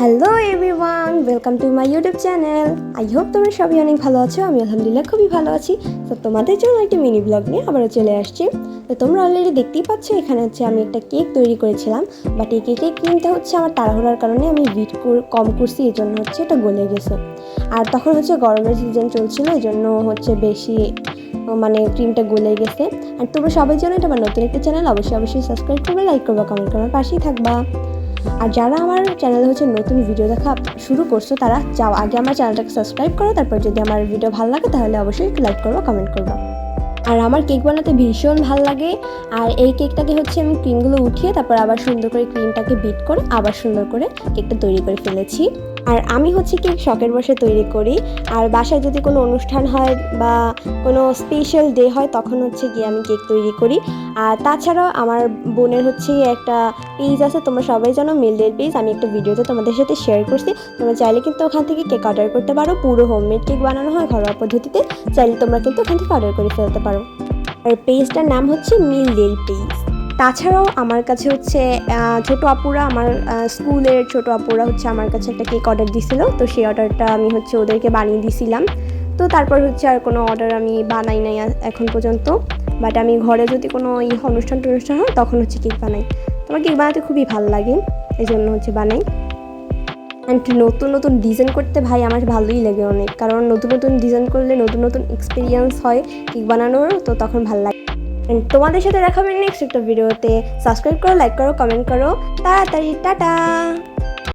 Hello everyone, welcome to my YouTube channel. I hope তোমরা সবাই অনেক ভালো আছো। আমি আলহামদুলিল্লাহ খুবই ভালো আছি। তো তোমাদের জন্য একটি মিনি ব্লগ নিয়ে আবারও চলে আসছি। তো তোমরা অলরেডি দেখতেই পাচ্ছ এখানে আমি একটা কেক তৈরি করেছিলাম, বাট এই কেকের ক্রিমটা আমার তাড়াহুড়ার কারণে আমি বিট কম করছি, এই জন্য এটা গলে গেছে। আর তখন গরমের সিজন চলছিল, এই জন্য বেশি ক্রিমটা গলে গেছে। আর তোমরা সবাই জানো এটা আমার নতুন একটা চ্যানেল, অবশ্যই সাবস্ক্রাইব করবে, লাইক করবে, কমেন্ট করবে, পাশেই থাকবা। আর যারা আমার চ্যানেলে নতুন ভিডিও দেখা শুরু করছো তারা যাও আগে আমার চ্যানেলটাকে সাবস্ক্রাইব করো, তারপর যদি আমার ভিডিও ভালো লাগে তাহলে অবশ্যই লাইক করবো, কমেন্ট করবো। আর আমার কেক বানাতে ভীষণ ভালো লাগে। আর এই কেকটাকে আমি ক্রিমগুলো উঠিয়ে তারপর আবার সুন্দর করে ক্রিমটাকে বিট করে আবার সুন্দর করে কেকটা তৈরি করে ফেলেছি। আর আমি কেক শখের বসে তৈরি করি। আর বাসায় যদি কোনো অনুষ্ঠান হয় বা কোনো স্পেশাল ডে হয় তখন গিয়ে আমি কেক তৈরি করি। আর তাছাড়াও আমার বোনের একটা পেজ আছে, তোমরা সবাই জানো, মিলডের পেজ। আমি একটা ভিডিওতে তোমাদের সাথে শেয়ার করছি, তোমরা চাইলে কিন্তু ওখান থেকে কেক অর্ডার করতে পারো। পুরো হোমমেড কেক বানানো হয় ঘরোয়া পদ্ধতিতে, চাইলে তোমরা কিন্তু ওখান থেকে অর্ডার করে ফেলতে পারো। আর পেজটার নাম মিলডেল পেজ। তাছাড়াও আমার কাছে ছোটো আপুরা, আমার স্কুলের ছোটো আপুরা আমার কাছে একটা কেক অর্ডার দিয়েছিল, তো সেই অর্ডারটা আমি ওদেরকে বানিয়ে দিয়েছিলাম। তো তারপর আর কোনো অর্ডার আমি বানাই নাই এখন পর্যন্ত। বাট আমি ঘরে যদি কোনো অনুষ্ঠান হয় তখন কেক বানাই। তোমার কেক বানাতে খুবই ভালো লাগে, এই জন্য বানাই। অ্যান্ড নতুন নতুন ডিজাইন করতে ভাই আমার ভালোই লাগে অনেক, কারণ নতুন নতুন ডিজাইন করলে নতুন নতুন এক্সপিরিয়েন্স হয় কেক বানানোর, তো তখন ভালো লাগে। তোমাদের সাথে দেখা হবে নেক্সট একটা ভিডিওতে। সাবস্ক্রাইব করো, লাইক করো, কমেন্ট করো। তাড়াতাড়ি টাটা।